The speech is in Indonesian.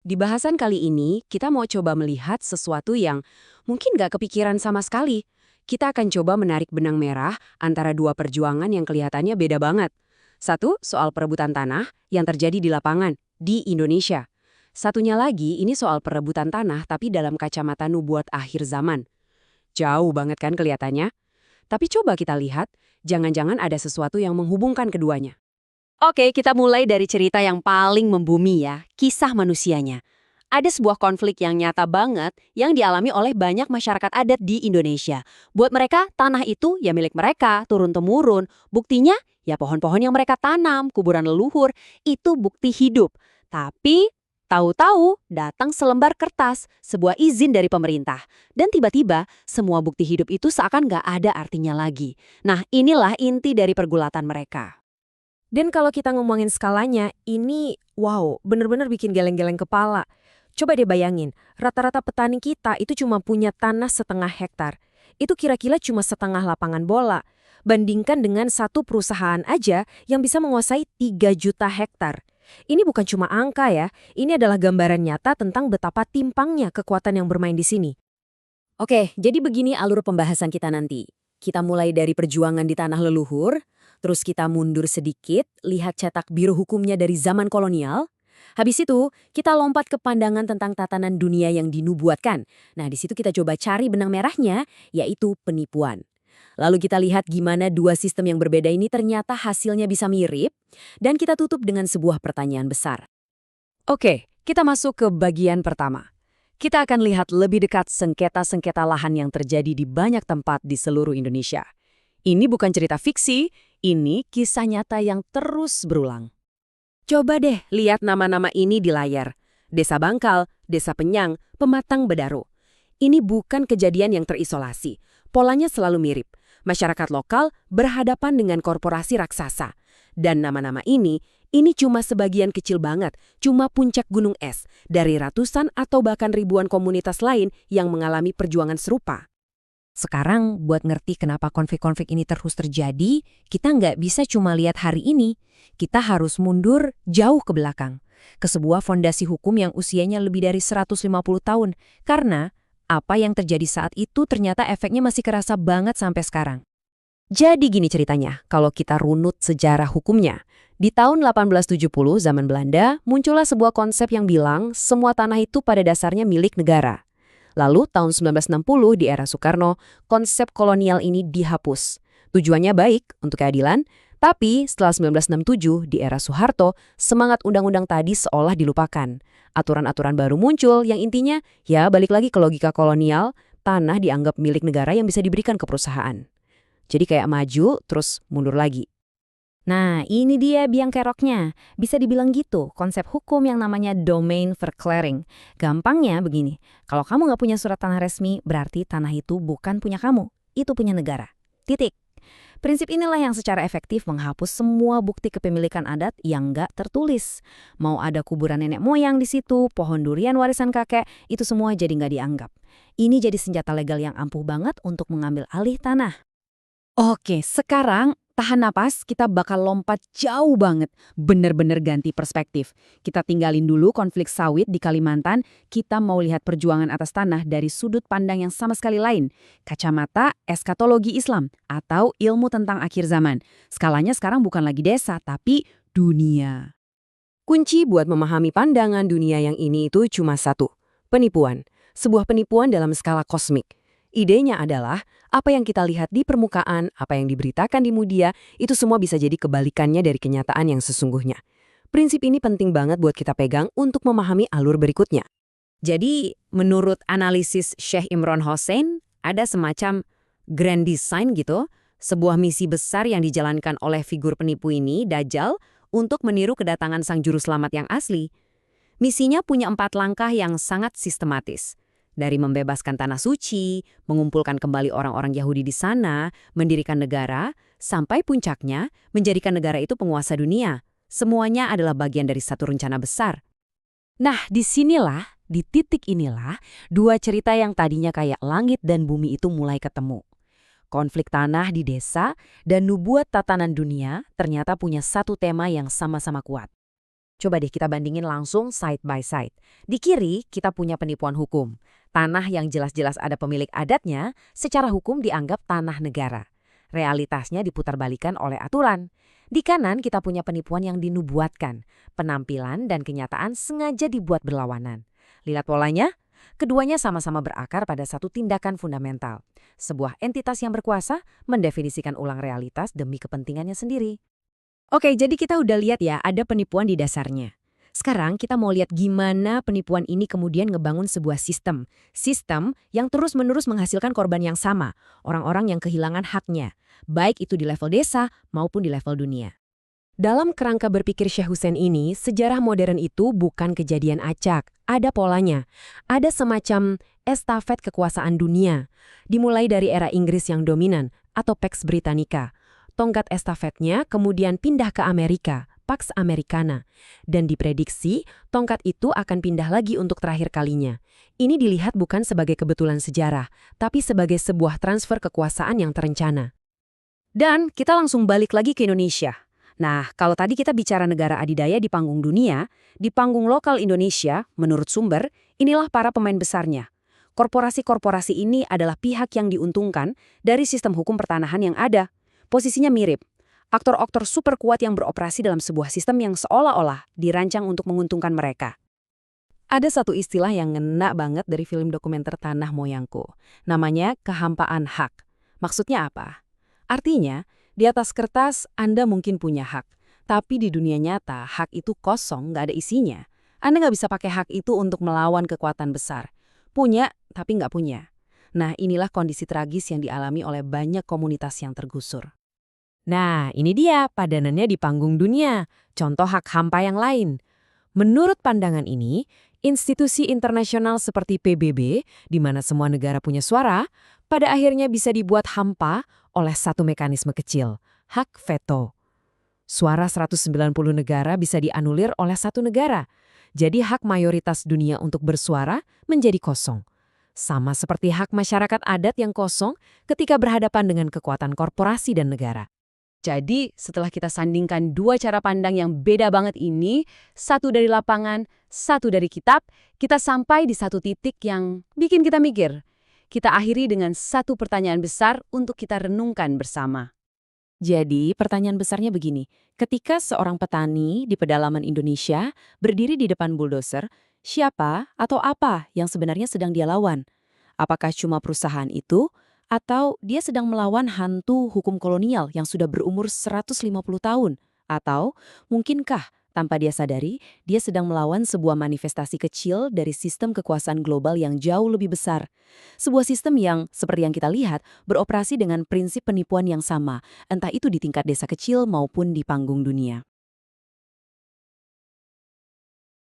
Di bahasan kali ini, kita mau coba melihat sesuatu yang mungkin nggak kepikiran sama sekali. Kita akan coba menarik benang merah antara dua perjuangan yang kelihatannya beda banget. Satu, soal perebutan tanah yang terjadi di lapangan, di Indonesia. Satunya lagi, ini soal perebutan tanah tapi dalam kacamata nubuat akhir zaman. Jauh banget kan kelihatannya? Tapi coba kita lihat, jangan-jangan ada sesuatu yang menghubungkan keduanya. Oke, kita mulai dari cerita yang paling membumi ya, kisah manusianya. Ada sebuah konflik yang nyata banget yang dialami oleh banyak masyarakat adat di Indonesia. Buat mereka, tanah itu ya milik mereka, turun-temurun. Buktinya, ya pohon-pohon yang mereka tanam, kuburan leluhur, itu bukti hidup. Tapi, tahu-tahu datang selembar kertas, sebuah izin dari pemerintah. Dan tiba-tiba, semua bukti hidup itu seakan nggak ada artinya lagi. Nah, inilah inti dari pergulatan mereka. Dan kalau kita ngomongin skalanya, ini wow, bener-bener bikin geleng-geleng kepala. Coba deh bayangin, rata-rata petani kita itu cuma punya tanah setengah hektar. Itu kira-kira cuma setengah lapangan bola. Bandingkan dengan satu perusahaan aja yang bisa menguasai 3 juta hektar. Ini bukan cuma angka ya, ini adalah gambaran nyata tentang betapa timpangnya kekuatan yang bermain di sini. Oke, jadi begini alur pembahasan kita nanti. Kita mulai dari perjuangan di tanah leluhur, terus kita mundur sedikit, lihat cetak biru hukumnya dari zaman kolonial. Habis itu, kita lompat ke pandangan tentang tatanan dunia yang dinubuatkan. Nah, di situ kita coba cari benang merahnya, yaitu penipuan. Lalu kita lihat gimana dua sistem yang berbeda ini ternyata hasilnya bisa mirip, dan kita tutup dengan sebuah pertanyaan besar. Oke, kita masuk ke bagian pertama. Kita akan lihat lebih dekat sengketa-sengketa lahan yang terjadi di banyak tempat di seluruh Indonesia. Ini bukan cerita fiksi, ini kisah nyata yang terus berulang. Coba deh lihat nama-nama ini di layar. Desa Bangkal, Desa Penyang, Pematang Bedaro. Ini bukan kejadian yang terisolasi. Polanya selalu mirip. Masyarakat lokal berhadapan dengan korporasi raksasa. Dan nama-nama ini cuma sebagian kecil banget, cuma puncak gunung es dari ratusan atau bahkan ribuan komunitas lain yang mengalami perjuangan serupa. Sekarang, buat ngerti kenapa konflik-konflik ini terus terjadi, kita nggak bisa cuma lihat hari ini. Kita harus mundur jauh ke belakang, ke sebuah fondasi hukum yang usianya lebih dari 150 tahun. Karena apa yang terjadi saat itu ternyata efeknya masih kerasa banget sampai sekarang. Jadi gini ceritanya, kalau kita runut sejarah hukumnya. Di tahun 1870 zaman Belanda, muncullah sebuah konsep yang bilang semua tanah itu pada dasarnya milik negara. Lalu tahun 1960 di era Soekarno, konsep kolonial ini dihapus. Tujuannya baik untuk keadilan, tapi setelah 1967 di era Soeharto, semangat undang-undang tadi seolah dilupakan. Aturan-aturan baru muncul yang intinya ya balik lagi ke logika kolonial, tanah dianggap milik negara yang bisa diberikan ke perusahaan. Jadi kayak maju, terus mundur lagi. Nah, ini dia biang keroknya. Bisa dibilang gitu, konsep hukum yang namanya domain verklaring. Gampangnya begini, kalau kamu nggak punya surat tanah resmi, berarti tanah itu bukan punya kamu, itu punya negara. Titik. Prinsip inilah yang secara efektif menghapus semua bukti kepemilikan adat yang nggak tertulis. Mau ada kuburan nenek moyang di situ, pohon durian warisan kakek, itu semua jadi nggak dianggap. Ini jadi senjata legal yang ampuh banget untuk mengambil alih tanah. Oke, sekarang tahan napas, kita bakal lompat jauh banget. Bener-bener ganti perspektif. Kita tinggalin dulu konflik sawit di Kalimantan, kita mau lihat perjuangan atas tanah dari sudut pandang yang sama sekali lain. Kacamata eskatologi Islam, atau ilmu tentang akhir zaman. Skalanya sekarang bukan lagi desa, tapi dunia. Kunci buat memahami pandangan dunia yang ini itu cuma satu, penipuan. Sebuah penipuan dalam skala kosmik. Idenya adalah, apa yang kita lihat di permukaan, apa yang diberitakan di media, itu semua bisa jadi kebalikannya dari kenyataan yang sesungguhnya. Prinsip ini penting banget buat kita pegang untuk memahami alur berikutnya. Jadi, menurut analisis Syekh Imron Hossein, ada semacam grand design gitu, sebuah misi besar yang dijalankan oleh figur penipu ini, Dajjal, untuk meniru kedatangan sang juru selamat yang asli. Misinya punya 4 langkah yang sangat sistematis. Dari membebaskan tanah suci, mengumpulkan kembali orang-orang Yahudi di sana, mendirikan negara, sampai puncaknya menjadikan negara itu penguasa dunia. Semuanya adalah bagian dari satu rencana besar. Nah, di titik inilah, dua cerita yang tadinya kayak langit dan bumi itu mulai ketemu. Konflik tanah di desa dan nubuat tatanan dunia ternyata punya satu tema yang sama-sama kuat. Coba deh kita bandingin langsung side by side. Di kiri, kita punya penipuan hukum. Tanah yang jelas-jelas ada pemilik adatnya, secara hukum dianggap tanah negara. Realitasnya diputarbalikan oleh aturan. Di kanan, kita punya penipuan yang dinubuatkan. Penampilan dan kenyataan sengaja dibuat berlawanan. Lihat polanya? Keduanya sama-sama berakar pada satu tindakan fundamental. Sebuah entitas yang berkuasa mendefinisikan ulang realitas demi kepentingannya sendiri. Oke, jadi kita udah lihat ya, ada penipuan di dasarnya. Sekarang kita mau lihat gimana penipuan ini kemudian ngebangun sebuah sistem. Sistem yang terus-menerus menghasilkan korban yang sama, orang-orang yang kehilangan haknya, baik itu di level desa maupun di level dunia. Dalam kerangka berpikir Syekh Hussein ini, sejarah modern itu bukan kejadian acak, ada polanya. Ada semacam estafet kekuasaan dunia, dimulai dari era Inggris yang dominan atau Pax Britannica. Tongkat estafetnya kemudian pindah ke Amerika, Pax Americana. Dan diprediksi, tongkat itu akan pindah lagi untuk terakhir kalinya. Ini dilihat bukan sebagai kebetulan sejarah, tapi sebagai sebuah transfer kekuasaan yang terencana. Dan kita langsung balik lagi ke Indonesia. Nah, kalau tadi kita bicara negara adidaya di panggung dunia, di panggung lokal Indonesia, menurut sumber, inilah para pemain besarnya. Korporasi-korporasi ini adalah pihak yang diuntungkan dari sistem hukum pertanahan yang ada. Posisinya mirip. Aktor-aktor super kuat yang beroperasi dalam sebuah sistem yang seolah-olah dirancang untuk menguntungkan mereka. Ada satu istilah yang ngena banget dari film dokumenter Tanah Moyangku. Namanya kehampaan hak. Maksudnya apa? Artinya, di atas kertas Anda mungkin punya hak. Tapi di dunia nyata, hak itu kosong, nggak ada isinya. Anda nggak bisa pakai hak itu untuk melawan kekuatan besar. Punya, tapi nggak punya. Nah, inilah kondisi tragis yang dialami oleh banyak komunitas yang tergusur. Nah, ini dia padanannya di panggung dunia, contoh hak hampa yang lain. Menurut pandangan ini, institusi internasional seperti PBB, di mana semua negara punya suara, pada akhirnya bisa dibuat hampa oleh satu mekanisme kecil, hak veto. Suara 190 negara bisa dianulir oleh satu negara, jadi hak mayoritas dunia untuk bersuara menjadi kosong. Sama seperti hak masyarakat adat yang kosong ketika berhadapan dengan kekuatan korporasi dan negara. Jadi, setelah kita sandingkan dua cara pandang yang beda banget ini, satu dari lapangan, satu dari kitab, kita sampai di satu titik yang bikin kita mikir. Kita akhiri dengan satu pertanyaan besar untuk kita renungkan bersama. Jadi, pertanyaan besarnya begini. Ketika seorang petani di pedalaman Indonesia berdiri di depan bulldozer, siapa atau apa yang sebenarnya sedang dia lawan? Apakah cuma perusahaan itu? Atau dia sedang melawan hantu hukum kolonial yang sudah berumur 150 tahun? Atau mungkinkah tanpa dia sadari, dia sedang melawan sebuah manifestasi kecil dari sistem kekuasaan global yang jauh lebih besar? Sebuah sistem yang, seperti yang kita lihat, beroperasi dengan prinsip penipuan yang sama, entah itu di tingkat desa kecil maupun di panggung dunia.